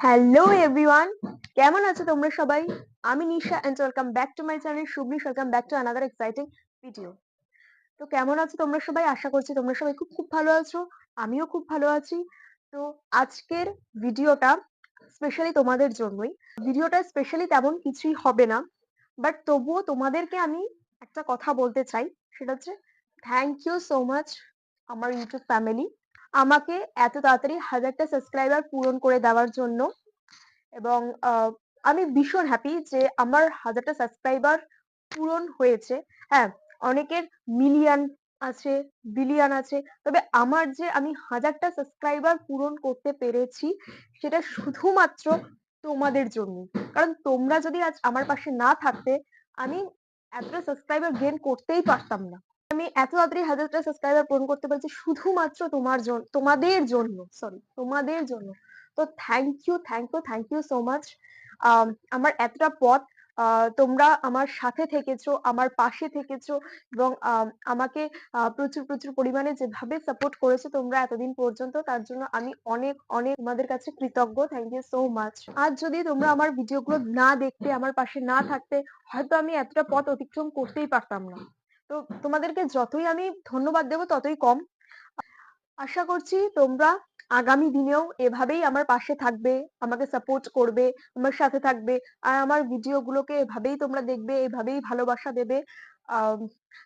Hello everyone, কেমন আছো তোমরা সবাই? আমি Nisha and welcome back to my channel Shubhrish. Welcome back to another exciting video. তো কেমন আছো তোমরা সবাই? আশা করছি তোমরা সবাই খুব খুব ভালো আছো। আমিও খুব ভালো আছি। তো আজকের ভিডিওটা স্পেশালি তোমাদের জন্যই। ভিডিওটা স্পেশালি তেমন কিছুই হবে না। বাট তবুও তোমাদেরকে আমি একটা কথা বলতে চাই। সেটা হচ্ছে থ্যাংক ইউ সো মাচ আমার ইউটিউব ফ্যামিলি। আমাকে এত তাড়াতাড়ি 1000টা সাবস্ক্রাইবার পূরণ করে দেওয়ার জন্য। এবং আমি ভীষণ হ্যাপি যে আমার 1000টা সাবস্ক্রাইবার পূরণ হয়েছে। হ্যাঁ, অনেকের মিলিয়ন আছে, বিলিয়ন আছে। তবে আমার যে আমি 1000টা সাবস্ক্রাইবার পূরণ করতে পেরেছি সেটা শুধুমাত্র তোমাদের জন্যই। কারণ তোমরা যদি আজ আমার পাশে না থাকতে আমি এতটা সাবস্ক্রাইবার গেইন করতেই পারতাম না। আমি এত তাড়াতাড়ি 1000টা সাবস্ক্রাইবার পূরণ করতে পেরেছি শুধুমাত্র তোমাদের জন্য। সরি, তোমাদের জন্য। তো থ্যাংক ইউ সো মাচ। আমার এতটা পথ তোমরা আমার সাথে থেকেছো, আমার পাশে থেকেছো এবং আমাকে প্রচুর পরিমাণে যেভাবে সাপোর্ট করেছো তোমরা এতদিন পর্যন্ত, তার জন্য আমি অনেক অনেক তোমাদের কাছে কৃতজ্ঞ। Thank you so much. আজ যদি তোমরা আমার ভিডিওগুলো না দেখতে, আমার পাশে না থাকতে, হয়তো আমি এতটা পথ অতিক্রম করতেই পারতাম না। তো তোমাদেরকে যতই আমি ধন্যবাদ দেবো ততই কম। আশা করছি তোমরা আগামী দিনেও এভাবেই আমার পাশে থাকবে, আমাকে সাপোর্ট করবে, আমার সাথে থাকবে। আর আমার ভিডিওগুলোকে এভাবেই তোমরা দেখবে, এভাবেই ভালোবাসা দেবে। আম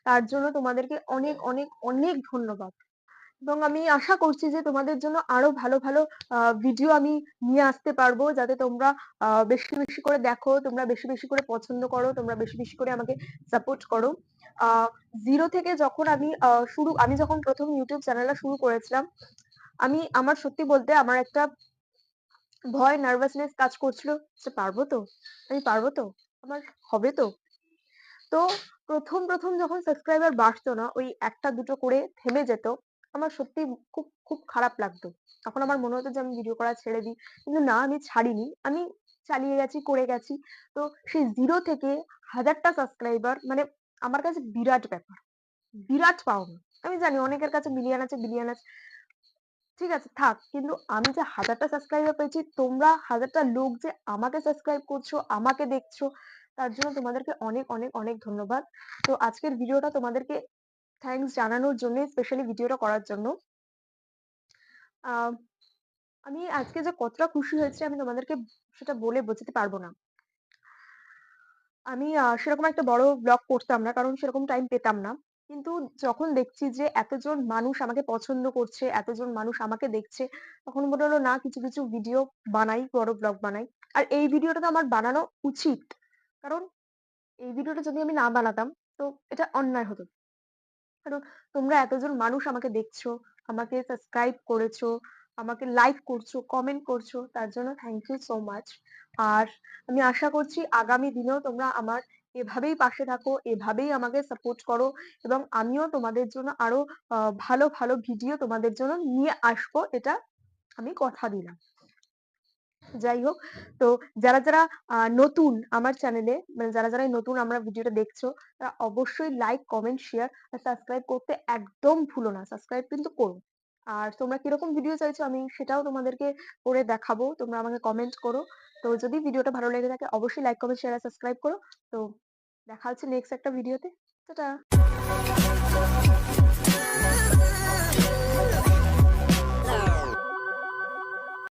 তার জন্য তোমাদেরকে অনেক অনেক অনেক ধন্যবাদ। এবং আমি আশা করছি যে তোমাদের জন্য আরো ভালো ভিডিও আমি নিয়ে আসতে পারবো, যাতে তোমরা বেশি করে দেখো, তোমরা বেশি করে পছন্দ করো, তোমরা বেশি করে আমাকে সাপোর্ট করো। আ 0 থেকে যখন আমি যখন ১ম ইউটিউব চ্যানেলটা শুরু করেছিলাম, আমার সত্যি বলতে আমার একটা ভয়, নার্ভাসনেস কাজ করছিল যে পারবো তো? আমি পারবো তো? আমার হবে তো? তো ১ম যখন সাবস্ক্রাইবার বাড়তো না, ওই ১ টা ২ টো করে থেমে যেত, আমার সত্যি খুব খারাপ লাগতো। তখন আমার মনে হতো যে আমি ভিডিও করা ছেড়ে দিই। কিন্তু না, আমি ছাড়িনি। আমি চালিয়ে গেছি, করে গেছি। তো সেই 0 থেকে ১০০০ টা সাবস্ক্রাইবার মানে আমার কাছে বিরাট ব্যাপার। বিরাট পাওনা। আমি জানি অনেকের কাছে মিলিয়ন আছে, বিলিয়ন আছে। ঠিক আছে, থাক। কিন্তু আমি যে ১০০০ টা সাবস্ক্রাইবার পেয়েছি, তোমরা ১০০০ টা লোক যে আমাকে সাবস্ক্রাইব করছো, আমাকে দেখছো, তার জন্য তোমাদেরকে অনেক অনেক অনেক ধন্যবাদ। তো আজকের ভিডিওটা তোমাদেরকে থ্যাংকস জানানোর জন্যই, স্পেশালি ভিডিওটা করার জন্য। আ আমি আজকে যে কতটা খুশি হয়েছি আমি তোমাদেরকে সেটা বলে বোঝাতে পারব না। আমি সেরকম একটা বড় ব্লগ করতাম না। কারণ সেরকম টাইম পেতাম না। কিন্তু যখন দেখছি যে এতজন মানুষ আমাকে পছন্দ করছে, এতজন মানুষ আমাকে দেখছে, তখন মনে হলো না, কিছু ভিডিও বানাই, বড় ব্লগ বানাই। আর এই ভিডিওটা তো আমার বানানো উচিত। কারণ এই ভিডিওটা যদি আমি না বানাতাম তো এটা অন্যায় হতো। কারণ তোমরা এতজন মানুষ আমাকে দেখছো, আমাকে সাবস্ক্রাইব করেছো, আমাকে লাইক করছো, কমেন্ট করছো, তার জন্য থ্যাংক ইউ সো মাচ। আর আমি আশা করছি আগামী দিনেও তোমরা আমার এভাবেই পাশে থাকো, এভাবেই আমাকে সাপোর্ট করো এবং আমিও তোমাদের জন্য আরো ভালো ভিডিও তোমাদের জন্য নিয়ে আসবো, এটা আমি কথা দিলাম। যাই হোক, তো যারা নতুন আমার চ্যানেলে, মানে যারা নতুন আমার ভিডিওটা দেখছো, তারা অবশ্যই লাইক, কমেন্ট, শেয়ার আর সাবস্ক্রাইব করতে একদম ভুলো না। সাবস্ক্রাইব কিন্তু করো। আর তোমরা কিরকম ভিডিও চাইছো আমি সেটাও তোমাদেরকে করে দেখাবো। তোমরা আমাকে কমেন্ট করো। তো যদি ভিডিওটা ভালো লেগে থাকে অবশ্যই লাইক, কমেন্ট, শেয়ার আর সাবস্ক্রাইব করো। তো দেখা হচ্ছে নেক্সট একটা ভিডিওতে। টাটা।